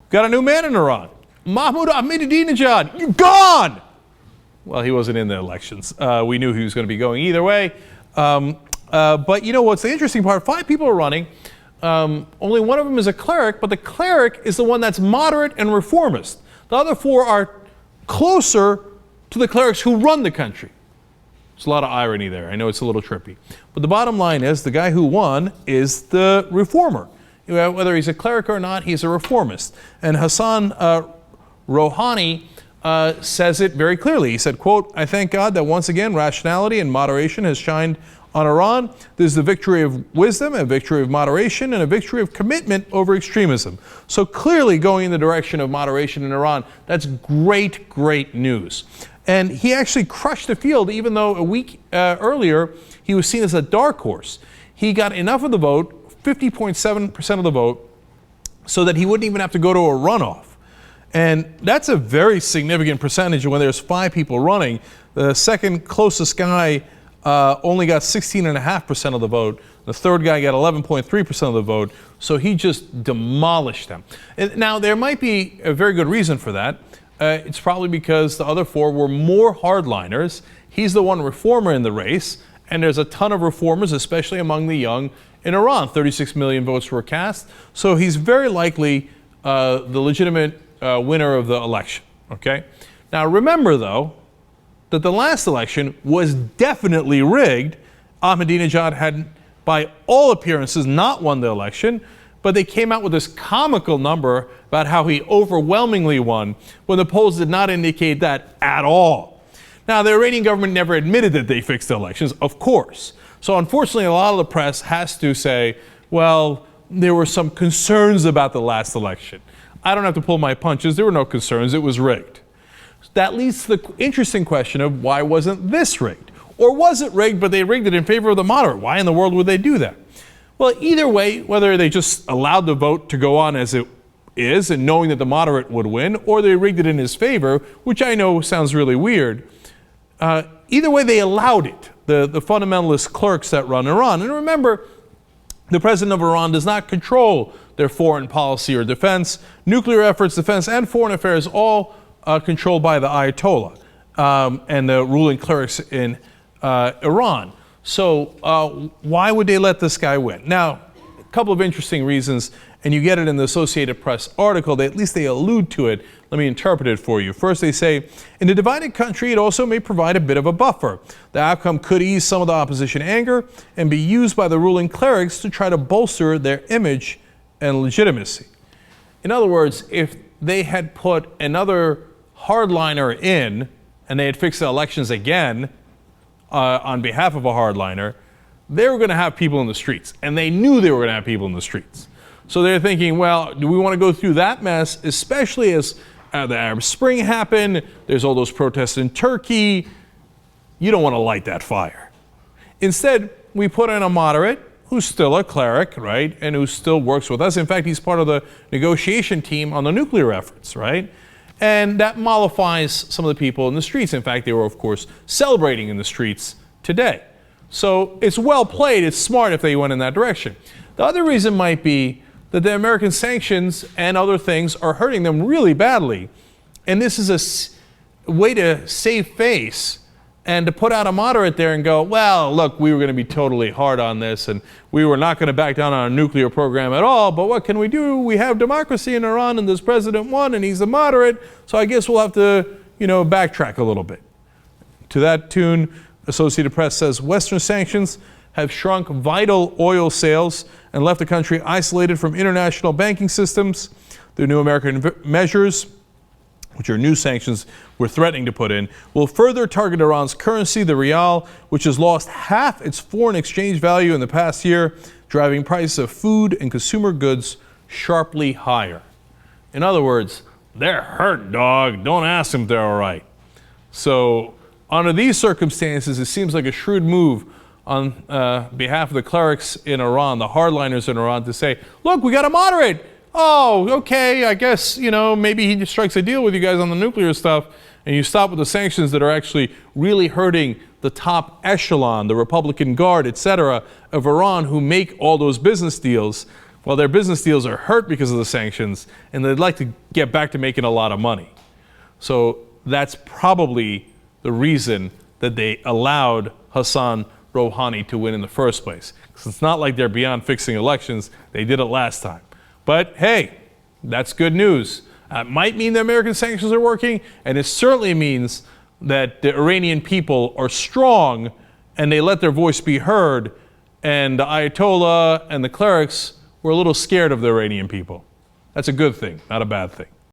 Got a new man in Iran. Mahmoud Ahmadinejad, you're gone! Well, he wasn't in the elections. We knew he was going to be going either way. But you know what's the interesting part? 5 people are running. Only one of them is a cleric, but the cleric is the one that's moderate and reformist. The other 4 are closer to the clerics who run the country. There's a lot of irony there. I know it's a little trippy. But the bottom line is the guy who won is the reformer. Whether he's a cleric or not, he's a reformist. And Hassan Rowhani says it very clearly. He said, quote, "I thank God that once again rationality and moderation has shined on Iran. This is the victory of wisdom, a victory of moderation, and a victory of commitment over extremism." So clearly going in the direction of moderation in Iran. That's great, great news. And he actually crushed the field, even though a week earlier he was seen as a dark horse. He got enough of the vote, 50.7% of the vote, so that he wouldn't even have to go to a runoff. And that's a very significant percentage when there's 5 people running. The second closest guy only got 16.5% of the vote. The third guy got 11.3% of the vote. So he just demolished them. And now, there might be a very good reason for that. It's probably because the other 4 were more hardliners. He's the one reformer in the race. And there's a ton of reformers, especially among the young in Iran. 36 million votes were cast. So he's very likely the legitimate winner of the election. Okay? Now, remember, though, that the last election was definitely rigged. Ahmadinejad had, by all appearances, not won the election, but they came out with this comical number about how he overwhelmingly won when the polls did not indicate that at all. Now, the Iranian government never admitted that they fixed the elections, of course. So unfortunately, a lot of the press has to say, well, there were some concerns about the last election. I don't have to pull my punches. There were no concerns. It was rigged. That leads to the interesting question of why wasn't this rigged? Or was it rigged, but they rigged it in favor of the moderate? Why in the world would they do that? Well, either way, whether they just allowed the vote to go on as it is and knowing that the moderate would win, or they rigged it in his favor, which I know sounds really weird, either way they allowed it, the fundamentalist clerks that run Iran. And remember, the president of Iran does not control their foreign policy or defense. Nuclear efforts, defense, and foreign affairs all controlled by the Ayatollah and the ruling clerics in Iran. So why would they let this guy win? Now, a couple of interesting reasons, and you get it in the Associated Press article. At least they allude to it. Let me interpret it for you. First, they say, in a divided country, it also may provide a bit of a buffer. The outcome could ease some of the opposition anger and be used by the ruling clerics to try to bolster their image and legitimacy. In other words, if they had put another hardliner in and they had fixed the elections again on behalf of a hardliner, they were going to have people in the streets. And they knew they were going to have people in the streets. So they're thinking, well, do we want to go through that mess, especially as the Arab Spring happened? There's all those protests in Turkey. You don't want to light that fire. Instead, we put in a moderate who's still a cleric, right, and who still works with us. In fact, he's part of the negotiation team on the nuclear efforts, right? And that mollifies some of the people in the streets. In fact, they were, of course, celebrating in the streets today. So it's well played. It's smart if they went in that direction. The other reason might be that the American sanctions and other things are hurting them really badly. And this is a way to save face and to put out a moderate there and go, well, look, we were going to be totally hard on this and we were not going to back down on a nuclear program at all, but what can we do? We have democracy in Iran and this president won and he's a moderate, so I guess we'll have to, backtrack a little bit. To that tune, Associated Press says Western sanctions have shrunk vital oil sales and left the country isolated from international banking systems. The new American measures, which are new sanctions we're threatening to put in, will further target Iran's currency, the rial, which has lost half its foreign exchange value in the past year, driving prices of food and consumer goods sharply higher. In other words, they're hurt, dog. Don't ask them if they're all right. So under these circumstances, it seems like a shrewd move on behalf of the clerics in Iran, the hardliners in Iran, to say, look, we got a moderate. Oh, okay, I guess, maybe he just strikes a deal with you guys on the nuclear stuff and you stop with the sanctions that are actually really hurting the top echelon, the Republican Guard, etc., of Iran who make all those business deals. Well, their business deals are hurt because of the sanctions, and they'd like to get back to making a lot of money. So that's probably the reason that they allowed Hassan Rouhani to win in the first place. Because it's not like they're beyond fixing elections. They did it last time. But hey, that's good news. It might mean the American sanctions are working, and it certainly means that the Iranian people are strong and they let their voice be heard, and the Ayatollah and the clerics were a little scared of the Iranian people. That's a good thing, not a bad thing.